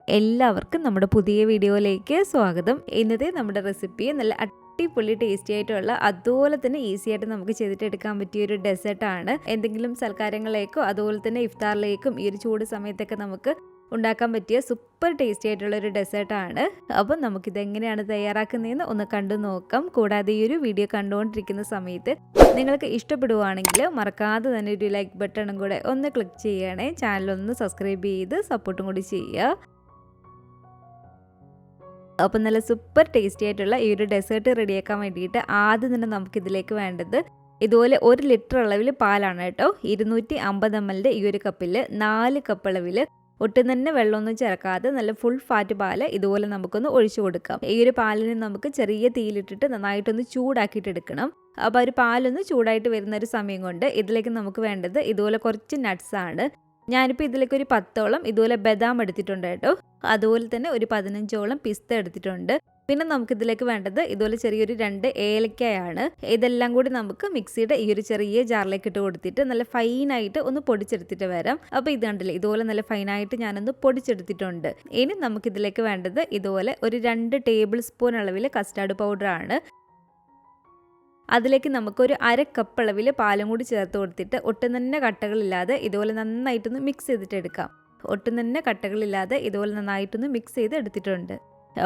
എല്ലാവർക്കും നമ്മുടെ പുതിയ വീഡിയോയിലേക്ക് സ്വാഗതം. ഇന്നത്തെ നമ്മുടെ റെസിപ്പി നല്ല അടിപൊളി ടേസ്റ്റി ആയിട്ടുള്ള അതുപോലെ തന്നെ ഈസി ആയിട്ട് നമുക്ക് ചെയ്തിട്ട് എടുക്കാൻ പറ്റിയ ഒരു ഡെസേർട്ടാണ്. എന്തെങ്കിലും സൽക്കാരങ്ങളിലേക്കോ അതുപോലെ തന്നെ ഇഫ്താറിലേക്കും ഈ ഒരു ചൂട് സമയത്തൊക്കെ നമുക്ക് ഉണ്ടാക്കാൻ പറ്റിയ സൂപ്പർ ടേസ്റ്റി ആയിട്ടുള്ള ഒരു ഡെസേർട്ടാണ്. അപ്പം നമുക്കിത് എങ്ങനെയാണ് തയ്യാറാക്കുന്നതെന്ന് ഒന്ന് കണ്ടു നോക്കാം. കൂടാതെ ഈ ഒരു വീഡിയോ കണ്ടുകൊണ്ടിരിക്കുന്ന സമയത്ത് നിങ്ങൾക്ക് ഇഷ്ടപ്പെടുവാണെങ്കിൽ മറക്കാതെ തന്നെ ഒരു ലൈക്ക് ബട്ടണും കൂടെ ഒന്ന് ക്ലിക്ക് ചെയ്യണേ. ചാനലൊന്ന് സബ്സ്ക്രൈബ് ചെയ്ത് സപ്പോർട്ടും കൂടി ചെയ്യുക. അപ്പം നല്ല സൂപ്പർ ടേസ്റ്റി ആയിട്ടുള്ള ഈ ഒരു ഡെസേർട്ട് റെഡിയാക്കാൻ വേണ്ടിയിട്ട് ആദ്യം തന്നെ നമുക്കിതിലേക്ക് വേണ്ടത് ഇതുപോലെ 1 ലിറ്റർ അളവിൽ പാലാണ് കേട്ടോ. 250 ml ഈ ഒരു കപ്പിൽ 4 കപ്പ് അളവിൽ ഒട്ടും തന്നെ വെള്ളമൊന്നും ചേർക്കാതെ നല്ല ഫുൾ ഫാറ്റ് പാല് ഇതുപോലെ നമുക്കൊന്ന് ഒഴിച്ചു കൊടുക്കാം. ഈ ഒരു പാലിന് നമുക്ക് ചെറിയ തീയിലിട്ടിട്ട് നന്നായിട്ടൊന്ന് ചൂടാക്കിയിട്ട് എടുക്കണം. അപ്പോൾ ഒരു പാലൊന്ന് ചൂടായിട്ട് വരുന്ന ഒരു സമയം കൊണ്ട് ഇതിലേക്ക് നമുക്ക് വേണ്ടത് ഇതുപോലെ കുറച്ച് നട്ട്സ് ആണ്. ഞാനിപ്പോൾ ഇതിലേക്ക് ഒരു 10ഓളം ഇതുപോലെ ബദാം എടുത്തിട്ടുണ്ട് കേട്ടോ. അതുപോലെ തന്നെ ഒരു 15ഓളം പിസ്ത എടുത്തിട്ടുണ്ട്. പിന്നെ നമുക്കിതിലേക്ക് വേണ്ടത് ഇതുപോലെ ചെറിയൊരു 2 ഏലക്കായാണ്. ഇതെല്ലാം കൂടി നമുക്ക് മിക്സിയുടെ ഈ ഒരു ചെറിയ ജാറിലേക്ക് ഇട്ട് കൊടുത്തിട്ട് നല്ല ഫൈനായിട്ട് ഒന്ന് പൊടിച്ചെടുത്തിട്ട് വരാം. അപ്പോൾ ഇത് കണ്ടില്ലേ, ഇതുപോലെ നല്ല ഫൈനായിട്ട് ഞാനൊന്ന് പൊടിച്ചെടുത്തിട്ടുണ്ട്. ഇനി നമുക്കിതിലേക്ക് വേണ്ടത് ഇതുപോലെ ഒരു 2 ടേബിൾ സ്പൂൺ അളവിൽ കസ്റ്റാർഡ് പൗഡറാണ്. അതിലേക്ക് നമുക്കൊരു 1/2 കപ്പ് അളവിൽ പാലും കൂടി ചേർത്ത് കൊടുത്തിട്ട് ഒട്ടും തന്നെ കട്ടകളില്ലാതെ ഇതുപോലെ നന്നായിട്ടൊന്ന് മിക്സ് ചെയ്തിട്ട് എടുക്കാം. ഒട്ടും തന്നെ കട്ടകളില്ലാതെ ഇതുപോലെ നന്നായിട്ടൊന്ന് മിക്സ് ചെയ്ത് എടുത്തിട്ടുണ്ട്.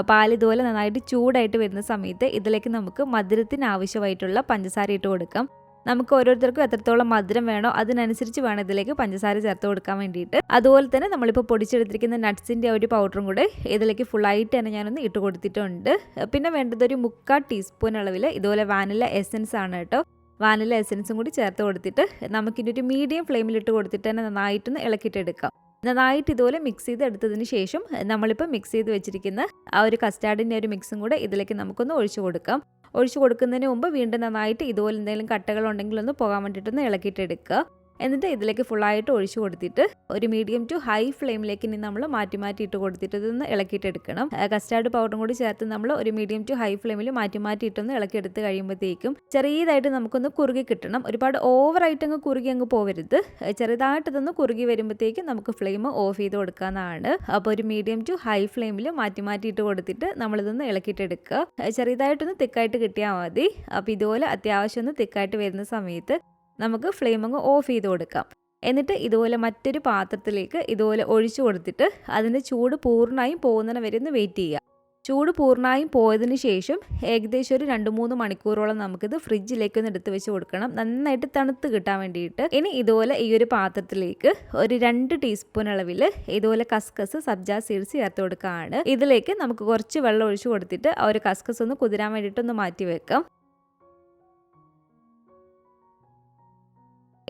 പാൽ ഇതുപോലെ നന്നായിട്ട് ചൂടായിട്ട് വരുന്ന സമയത്ത് ഇതിലേക്ക് നമുക്ക് മധുരത്തിന് ആവശ്യമായിട്ടുള്ള പഞ്ചസാര ഇട്ട് കൊടുക്കാം. നമുക്ക് ഓരോരുത്തർക്കും എത്രത്തോളം മധുരം വേണോ അതിനനുസരിച്ച് വേണം ഇതിലേക്ക് പഞ്ചസാര ചേർത്ത് കൊടുക്കാൻ വേണ്ടിയിട്ട്. അതുപോലെ തന്നെ നമ്മളിപ്പോൾ പൊടിച്ചെടുത്തിരിക്കുന്ന നട്ട്സിൻ്റെ ഒരു പൗഡറും കൂടെ ഇതിലേക്ക് ഫുള്ളായിട്ട് തന്നെ ഞാനൊന്ന് ഇട്ട് കൊടുത്തിട്ടുണ്ട്. പിന്നെ വേണ്ടത് ഒരു 3/4 ടീസ്പൂൺ അളവിൽ ഇതുപോലെ വാനില എസൻസ് ആണ് കേട്ടോ. വാനില എസൻസും കൂടി ചേർത്ത് കൊടുത്തിട്ട് നമുക്കിൻ്റെ ഒരു മീഡിയം ഫ്ലെയിമിലിട്ട് കൊടുത്തിട്ട് തന്നെ നന്നായിട്ടൊന്ന് ഇളക്കിയിട്ടെടുക്കാം. നന്നായിട്ട് ഇതുപോലെ മിക്സ് ചെയ്ത് എടുത്തതിന് ശേഷം നമ്മളിപ്പോൾ മിക്സ് ചെയ്ത് വെച്ചിരിക്കുന്ന ആ ഒരു കസ്റ്റാർഡിൻ്റെ ഒരു മിക്സും കൂടെ ഇതിലേക്ക് നമുക്കൊന്ന് ഒഴിച്ചു കൊടുക്കാം. ഒഴിച്ചു കൊടുക്കുന്നതിന് മുമ്പ് വീണ്ടും നന്നായിട്ട് ഇതുപോലെ എന്തെങ്കിലും കട്ടകളുണ്ടെങ്കിൽ ഒന്ന് പോകാൻ വേണ്ടിയിട്ടൊന്ന് ഇളക്കിയിട്ടെടുക്കുക. എന്നിട്ട് ഇതിലേക്ക് ഫുള്ളായിട്ട് ഒഴിച്ചു കൊടുത്തിട്ട് ഒരു മീഡിയം ടു ഹൈ ഫ്ലെയിമിലേക്ക് ഇനി നമ്മൾ മാറ്റി ഇട്ട് കൊടുത്തിട്ട് ഇതൊന്ന് ഇളക്കിയിട്ടെടുക്കണം. കസ്റ്റാർഡ് പൗഡറും കൂടി ചേർത്ത് നമ്മൾ ഒരു മീഡിയം ടു ഹൈ ഫ്ലെയിമിൽ മാറ്റി ഇട്ടൊന്ന് ഇളക്കിയെടുത്ത് കഴിയുമ്പോഴത്തേക്കും ചെറിയതായിട്ട് നമുക്കൊന്ന് കുറുകി കിട്ടണം. ഒരുപാട് ഓവറായിട്ട് അങ്ങ് കുറുകി അങ്ങ് പോവരുത്. ചെറുതായിട്ട് ഇതൊന്ന് കുറുകി വരുമ്പോഴത്തേക്കും നമുക്ക് ഫ്ലെയിം ഓഫ് ചെയ്ത് കൊടുക്കാവുന്നതാണ്. അപ്പോൾ ഒരു മീഡിയം ടു ഹൈ ഫ്ലെയിമിൽ മാറ്റി ഇട്ട് കൊടുത്തിട്ട് നമ്മളിതൊന്ന് ഇളക്കിയിട്ടെടുക്കുക. ചെറിയതായിട്ടൊന്ന് തിക്കായിട്ട് കിട്ടിയാൽ മതി. അപ്പോൾ ഇതുപോലെ അത്യാവശ്യം ഒന്ന് തിക്കായിട്ട് വരുന്ന സമയത്ത് നമുക്ക് ഫ്ലെയിം അങ്ങ് ഓഫ് ചെയ്ത് കൊടുക്കാം. എന്നിട്ട് ഇതുപോലെ മറ്റൊരു പാത്രത്തിലേക്ക് ഇതുപോലെ ഒഴിച്ചു കൊടുത്തിട്ട് അതിൻ്റെ ചൂട് പൂർണ്ണമായും പോകുന്നതിന് വരെ ഒന്ന് വെയിറ്റ് ചെയ്യുക. ചൂട് പൂർണ്ണമായും പോയതിന് ശേഷം ഏകദേശം ഒരു 2-3 മണിക്കൂറോളം നമുക്കിത് ഫ്രിഡ്ജിലേക്ക് ഒന്ന് എടുത്ത് വെച്ച് കൊടുക്കണം, നന്നായിട്ട് തണുത്ത് കിട്ടാൻ വേണ്ടിയിട്ട്. ഇനി ഇതുപോലെ ഈ ഒരു പാത്രത്തിലേക്ക് ഒരു 2 ടീസ്പൂൺ അളവിൽ ഇതുപോലെ കസ്കസ് സബ്ജ സീഡ്സ് ചേർത്ത് കൊടുക്കുകയാണ്. ഇതിലേക്ക് നമുക്ക് കുറച്ച് വെള്ളം ഒഴിച്ചു കൊടുത്തിട്ട് ആ ഒരു കസ്കസ് ഒന്ന് കുതിരാൻ വേണ്ടിയിട്ടൊന്ന് മാറ്റി വെക്കാം.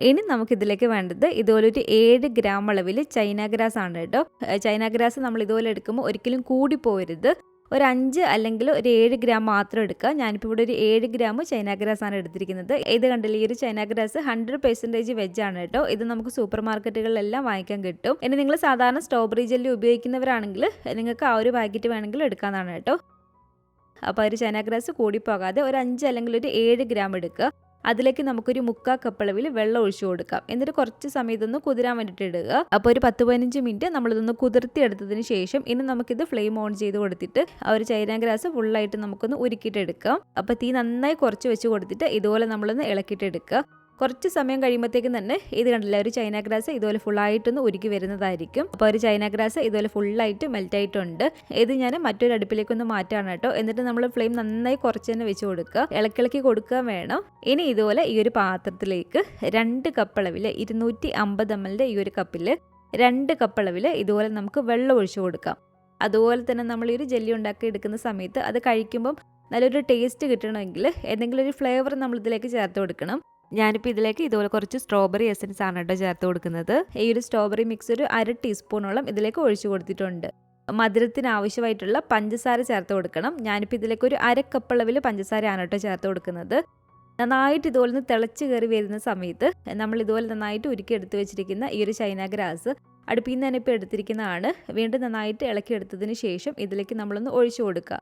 ഇനി നമുക്കിതിലേക്ക് വേണ്ടത് ഇതുപോലെ ഒരു 7 ഗ്രാം അളവിൽ ചൈന ഗ്രാസ് ആണ് കേട്ടോ. ചൈന ഗ്രാസ് നമ്മൾ ഇതുപോലെ എടുക്കുമ്പോൾ ഒരിക്കലും കൂടി പോകരുത്. ഒരു 5 അല്ലെങ്കിൽ ഒരു 7 ഗ്രാം മാത്രം എടുക്കുക. ഞാനിപ്പോൾ ഇവിടെ ഒരു 7 ഗ്രാം ചൈന ഗ്രാസ് ആണ് എടുത്തിരിക്കുന്നത്. ഇത് കണ്ടില്ലേ, ഈ ഒരു ചൈന ഗ്രാസ് 100% വെജ് ആണ് കേട്ടോ. ഇത് നമുക്ക് സൂപ്പർ മാർക്കറ്റുകളിലെല്ലാം വാങ്ങിക്കാൻ കിട്ടും. ഇനി നിങ്ങൾ സാധാരണ സ്ട്രോബെറി ജെല്ലി ഉപയോഗിക്കുന്നവരാണെങ്കിൽ നിങ്ങൾക്ക് ആ ഒരു പാക്കറ്റ് വേണമെങ്കിൽ എടുക്കാവുന്നതാണ് കേട്ടോ. അപ്പോൾ ഒരു ചൈന ഗ്രാസ് കൂടി പോകാതെ ഒരു 5 അല്ലെങ്കിൽ ഒരു 7 ഗ്രാം എടുക്കുക. അതിലേക്ക് നമുക്കൊരു 3/4 കപ്പ് അളവിൽ വെള്ളം ഒഴിച്ചു കൊടുക്കാം. എന്നിട്ട് കുറച്ച് സമയം ഇതൊന്ന് കുതിരാൻ വേണ്ടിയിട്ട് ഇടുക. അപ്പോൾ ഒരു 10-15 മിനിറ്റ് നമ്മളിതൊന്ന് കുതിർത്തി എടുത്തതിന് ശേഷം ഇനി നമുക്കിത് ഫ്ലെയിം ഓൺ ചെയ്ത് കൊടുത്തിട്ട് ആ ഒരു ചൈന ഗ്രാസ് ഫുള്ളായിട്ട് നമുക്കൊന്ന് ഉരുക്കിയിട്ട് എടുക്കാം. അപ്പോൾ തീ നന്നായി കുറച്ച് വെച്ച് കൊടുത്തിട്ട് ഇതുപോലെ നമ്മളൊന്ന് ഇളക്കിയിട്ട് എടുക്കുക. കുറച്ച് സമയം കഴിയുമ്പോഴത്തേക്കും തന്നെ ഇത് കണ്ടില്ല, ഒരു ചൈന ഗ്രാസ് ഇതുപോലെ ഫുള്ളായിട്ടൊന്ന് ഉരുക്കി വരുന്നതായിരിക്കും. അപ്പോൾ ഒരു ചൈന ഗ്രാസ് ഇതുപോലെ ഫുള്ളായിട്ട് മെൽറ്റായിട്ടുണ്ട്. ഇത് ഞാൻ മറ്റൊരു അടുപ്പിലേക്കൊന്ന് മാറ്റാണ് കേട്ടോ. എന്നിട്ട് നമ്മൾ ഫ്ലെയിം നന്നായി കുറച്ച് തന്നെ വെച്ച് കൊടുക്കുക, ഇളക്കി കൊടുക്കുക വേണം. ഇനി ഇതുപോലെ ഈ ഒരു പാത്രത്തിലേക്ക് 2 കപ്പ് അളവിൽ 250 ml ഈ ഒരു കപ്പിൽ 2 കപ്പ് അളവിൽ ഇതുപോലെ നമുക്ക് വെള്ളം ഒഴിച്ചു കൊടുക്കാം. അതുപോലെ തന്നെ നമ്മൾ ഈ ഒരു ജെല്ലി ഉണ്ടാക്കി എടുക്കുന്ന സമയത്ത് അത് കഴിക്കുമ്പം നല്ലൊരു ടേസ്റ്റ് കിട്ടണമെങ്കിൽ എന്തെങ്കിലും ഒരു ഫ്ലേവർ നമ്മൾ ഇതിലേക്ക് ചേർത്ത് കൊടുക്കണം. ഞാനിപ്പോൾ ഇതിലേക്ക് ഇതുപോലെ കുറച്ച് സ്ട്രോബെറി എസൻസ് ആണ് കേട്ടോ ചേർത്ത് കൊടുക്കുന്നത്. ഈ ഒരു സ്ട്രോബെറി മിക്സ് ഒരു 1/2 ടീസ്പൂണോളം ഇതിലേക്ക് ഒഴിച്ചു കൊടുത്തിട്ടുണ്ട്. മധുരത്തിന് ആവശ്യമായിട്ടുള്ള പഞ്ചസാര ചേർത്ത് കൊടുക്കണം. ഞാനിപ്പോൾ ഇതിലേക്ക് ഒരു 1/2 കപ്പ് അളവിൽ പഞ്ചസാരയാണ് കേട്ടോ ചേർത്ത് കൊടുക്കുന്നത്. നന്നായിട്ട് ഇതുപോലെ നിന്ന് തിളച്ച് കയറി വരുന്ന സമയത്ത് നമ്മൾ ഇതുപോലെ നന്നായിട്ട് ഉരുക്കി എടുത്ത് വെച്ചിരിക്കുന്ന ഈ ഒരു ചൈന ഗ്രാസ് അടുപ്പിൽ നിന്ന് തന്നെ ഇപ്പോൾ എടുത്തിരിക്കുന്നതാണ്. വീണ്ടും നന്നായിട്ട് ഇളക്കി എടുത്തതിന് ശേഷം ഇതിലേക്ക് നമ്മളൊന്ന് ഒഴിച്ചു കൊടുക്കുക.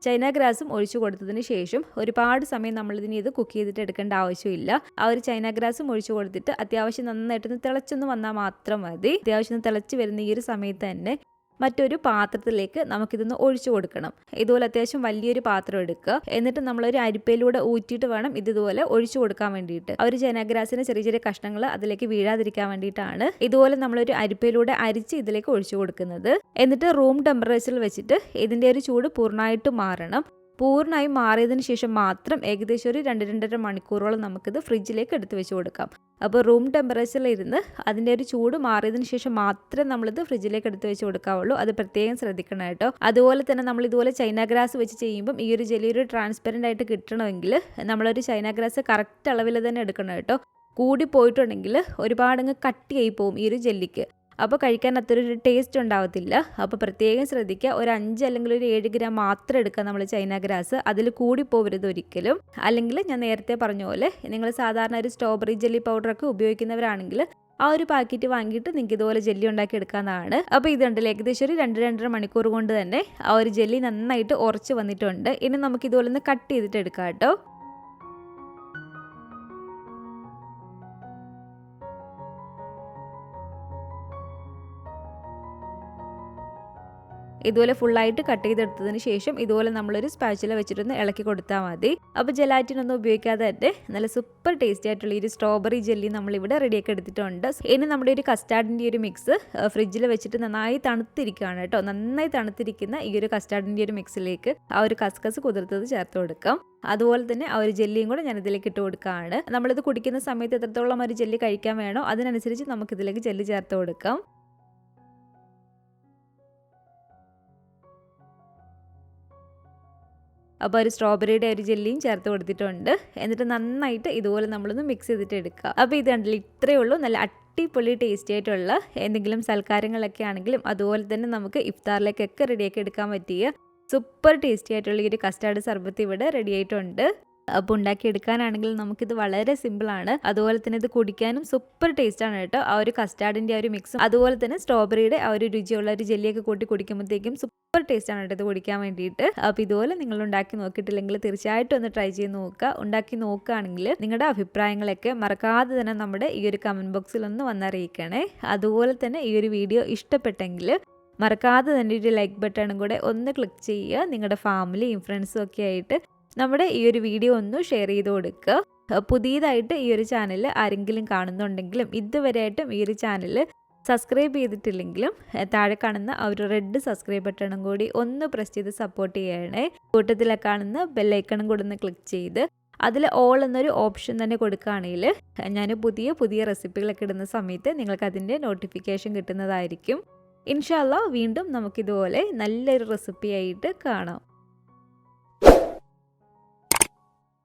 ചൈന ഗ്രാസും ഒഴിച്ചു കൊടുത്തതിന് ശേഷം ഒരുപാട് സമയം നമ്മളിതിന് ഇത് കുക്ക് ചെയ്തിട്ട് എടുക്കേണ്ട ആവശ്യമില്ല. ആ ഒരു ചൈന ഗ്രാസും ഒഴിച്ചു കൊടുത്തിട്ട് അത്യാവശ്യം നന്നായിട്ടൊന്ന് തിളച്ചൊന്ന് വന്നാൽ മാത്രം മതി. അത്യാവശ്യം തിളച്ച് വരുന്ന ഈ ഒരു സമയത്ത് തന്നെ മറ്റൊരു പാത്രത്തിലേക്ക് നമുക്കിതൊന്ന് ഒഴിച്ചു കൊടുക്കണം. ഇതുപോലെ അത്യാവശ്യം വലിയൊരു പാത്രം എടുക്കുക. എന്നിട്ട് നമ്മളൊരു അരിപ്പയിലൂടെ ഊറ്റിയിട്ട് വേണം ഇതുപോലെ ഒഴിച്ചു കൊടുക്കാൻ വേണ്ടിയിട്ട്. ആ ഒരു ചൈനാഗ്രാസിന് ചെറിയ ചെറിയ കഷ്ണങ്ങൾ അതിലേക്ക് വീഴാതിരിക്കാൻ വേണ്ടിയിട്ടാണ് ഇതുപോലെ നമ്മളൊരു അരിപ്പയിലൂടെ അരിച്ച് ഇതിലേക്ക് ഒഴിച്ചു കൊടുക്കുന്നത്. എന്നിട്ട് റൂം ടെമ്പറേച്ചറിൽ വെച്ചിട്ട് ഇതിൻ്റെ ഒരു ചൂട് പൂർണ്ണമായിട്ട് മാറണം. പൂർണ്ണമായും മാറിയതിന് ശേഷം മാത്രം ഏകദേശം ഒരു 2-2.5 മണിക്കൂറോളം നമുക്കിത് ഫ്രിഡ്ജിലേക്ക് എടുത്ത് വെച്ച് കൊടുക്കാം. അപ്പോൾ റൂം ടെമ്പറേച്ചറിൽ ഇരുന്ന് അതിൻ്റെ ഒരു ചൂട് മാറിയതിന് ശേഷം മാത്രമേ നമ്മളിത് ഫ്രിഡ്ജിലേക്ക് എടുത്ത് വെച്ച് കൊടുക്കാവുള്ളൂ. അത് പ്രത്യേകം ശ്രദ്ധിക്കണം കേട്ടോ. അതുപോലെ തന്നെ നമ്മൾ ഇതുപോലെ ചൈനാഗ്രാസ് വെച്ച് ചെയ്യുമ്പം ഈ ഒരു ജെല്ലി ഒരു ട്രാൻസ്പെറൻ്റ് ആയിട്ട് കിട്ടണമെങ്കിൽ നമ്മളൊരു ചൈനാഗ്രാസ് കറക്റ്റ് അളവിൽ തന്നെ എടുക്കണം കേട്ടോ. കൂടി പോയിട്ടുണ്ടെങ്കിൽ ഒരുപാടങ്ങ് കട്ടിയായി പോകും ഈ ഒരു ജെല്ലിക്ക്. അപ്പോൾ കഴിക്കാൻ അത്രയൊരു ടേസ്റ്റ് ഉണ്ടാവത്തില്ല. അപ്പോൾ പ്രത്യേകം ശ്രദ്ധിക്കുക. ഒരു 5 അല്ലെങ്കിൽ ഒരു 7 ഗ്രാം മാത്രം എടുക്കുക നമ്മൾ ചൈനാഗ്രാസ്. അതിൽ കൂടി പോകരുത് ഒരിക്കലും. അല്ലെങ്കിൽ ഞാൻ നേരത്തെ പറഞ്ഞ പോലെ നിങ്ങൾ സാധാരണ ഒരു സ്ട്രോബെറി ജെല്ലി പൗഡറൊക്കെ ഉപയോഗിക്കുന്നവരാണെങ്കിൽ ആ ഒരു പാക്കറ്റ് വാങ്ങിയിട്ട് നിങ്ങൾക്ക് ഇതുപോലെ ജെല്ലി ഉണ്ടാക്കി എടുക്കാവുന്നതാണ്. അപ്പോൾ ഇതുണ്ടല്ലോ ഏകദേശം ഒരു 2-2.5 മണിക്കൂർ കൊണ്ട് തന്നെ ആ ഒരു ജെല്ലി നന്നായിട്ട് ഉറച്ച് വന്നിട്ടുണ്ട്. ഇനി നമുക്ക് ഇതുപോലെ ഒന്ന് കട്ട് ചെയ്തിട്ട് എടുക്കാം കേട്ടോ. ഇതുപോലെ ഫുള്ളായിട്ട് കട്ട് ചെയ്തെടുത്തതിന് ശേഷം ഇതുപോലെ നമ്മളൊരു സ്പാച്ചുല വെച്ചിട്ടൊന്ന് ഇളക്കി കൊടുത്താൽ മതി. അപ്പോൾ ജെലാറ്റിനൊന്നും ഉപയോഗിക്കാതെ തന്നെ നല്ല സൂപ്പർ ടേസ്റ്റി ആയിട്ടുള്ള ഈ ഒരു സ്ട്രോബെറി ജെല്ലി നമ്മളിവിടെ റെഡിയാക്കി എടുത്തിട്ടുണ്ട്. ഇനി നമ്മുടെ ഒരു കസ്റ്റാർഡിൻ്റെ ഒരു മിക്സ് ഫ്രിഡ്ജിൽ വെച്ചിട്ട് നന്നായി തണുത്തിരിക്കുകയാണ് കേട്ടോ. നന്നായി തണുത്തിരിക്കുന്ന ഈ ഒരു കസ്റ്റാർഡിൻ്റെ ഒരു മിക്സിലേക്ക് ആ ഒരു കസ്കസ് കുതിർത്തത് ചേർത്ത് കൊടുക്കാം. അതുപോലെ തന്നെ ആ ഒരു ജെല്ലിയും കൂടെ ഞാൻ ഇതിലേക്ക് ഇട്ട് കൊടുക്കുകയാണ്. നമ്മളിത് കുടിക്കുന്ന സമയത്ത് എത്രത്തോളം ഒരു ജെല്ലി കഴിക്കാൻ വേണോ അതിനനുസരിച്ച് നമുക്കിതിലേക്ക് ജെല്ലി ചേർത്ത് കൊടുക്കാം. അപ്പോൾ ഒരു സ്ട്രോബെറിയുടെ ഒരു ജെല്ലിയും ചേർത്ത് കൊടുത്തിട്ടുണ്ട്. എന്നിട്ട് നന്നായിട്ട് ഇതുപോലെ നമ്മളൊന്ന് മിക്സ് ചെയ്തിട്ട് എടുക്കുക. അപ്പോൾ ഇത് കണ്ടില്ല, ഇത്രയേ ഉള്ളൂ. നല്ല അടിപൊളി ടേസ്റ്റി ആയിട്ടുള്ള എന്തെങ്കിലും സൽക്കാരങ്ങളൊക്കെ ആണെങ്കിലും അതുപോലെ തന്നെ നമുക്ക് ഇഫ്താറിലേക്കൊക്കെ റെഡിയാക്കി എടുക്കാൻ പറ്റിയ സൂപ്പർ ടേസ്റ്റി ആയിട്ടുള്ള ഈ ഒരു കസ്റ്റാർഡ് സർബത്ത് ഇവിടെ റെഡി ആയിട്ടുണ്ട്. അപ്പോൾ ഉണ്ടാക്കിയെടുക്കാനാണെങ്കിൽ നമുക്കിത് വളരെ സിമ്പിളാണ്. അതുപോലെ തന്നെ ഇത് കുടിക്കാനും സൂപ്പർ ടേസ്റ്റാണ് കേട്ടോ. ആ ഒരു കസ്റ്റാർഡിൻ്റെ ആ ഒരു മിക്സും അതുപോലെ തന്നെ സ്ട്രോബെറിയുടെ ആ ഒരു രുചിയുള്ള ഒരു ജെല്ലിയൊക്കെ കൂട്ടി കുടിക്കുമ്പോഴത്തേക്കും സൂപ്പർ ടേസ്റ്റാണ് കേട്ടോ ഇത് കുടിക്കാൻ വേണ്ടിയിട്ട്. അപ്പോൾ ഇതുപോലെ നിങ്ങൾ ഉണ്ടാക്കി നോക്കിയിട്ടില്ലെങ്കിൽ തീർച്ചയായിട്ടും ഒന്ന് ട്രൈ ചെയ്ത് നോക്കുക. ഉണ്ടാക്കി നോക്കുകയാണെങ്കിൽ നിങ്ങളുടെ അഭിപ്രായങ്ങളൊക്കെ മറക്കാതെ തന്നെ നമ്മുടെ ഈ ഒരു കമൻറ്റ് ബോക്സിൽ ഒന്ന് വന്നറിയിക്കണേ. അതുപോലെ തന്നെ ഈ ഒരു വീഡിയോ ഇഷ്ടപ്പെട്ടെങ്കിൽ മറക്കാതെ തന്നെ ഒരു ലൈക്ക് ബട്ടണും കൂടെ ഒന്ന് ക്ലിക്ക് ചെയ്യുക. നിങ്ങളുടെ ഫാമിലിയും ഫ്രണ്ട്സും ഒക്കെ ആയിട്ട് നമ്മുടെ ഈ ഒരു വീഡിയോ ഒന്ന് ഷെയർ ചെയ്ത് കൊടുക്കുക. പുതിയതായിട്ട് ഈ ഒരു ചാനൽ ആരെങ്കിലും കാണുന്നുണ്ടെങ്കിലും ഇതുവരെയായിട്ടും ഈ ഒരു ചാനൽ സബ്സ്ക്രൈബ് ചെയ്തിട്ടില്ലെങ്കിലും താഴെ കാണുന്ന ആ ഒരു റെഡ് സബ്സ്ക്രൈബ് ബട്ടണും കൂടി ഒന്ന് പ്രസ് ചെയ്ത് സപ്പോർട്ട് ചെയ്യണേ. കൂട്ടത്തിലെ കാണുന്ന ബെല്ലൈക്കണും കൂടി ഒന്ന് ക്ലിക്ക് ചെയ്ത് അതിൽ ഓൾ എന്നൊരു ഓപ്ഷൻ തന്നെ കൊടുക്കുകയാണെങ്കിൽ ഞാൻ പുതിയ പുതിയ റെസിപ്പികളൊക്കെ ഇടുന്ന സമയത്ത് നിങ്ങൾക്ക് അതിൻ്റെ നോട്ടിഫിക്കേഷൻ കിട്ടുന്നതായിരിക്കും. ഇൻഷാ അല്ലാഹ് വീണ്ടും നമുക്കിതുപോലെ നല്ലൊരു റെസിപ്പിയായിട്ട് കാണാം.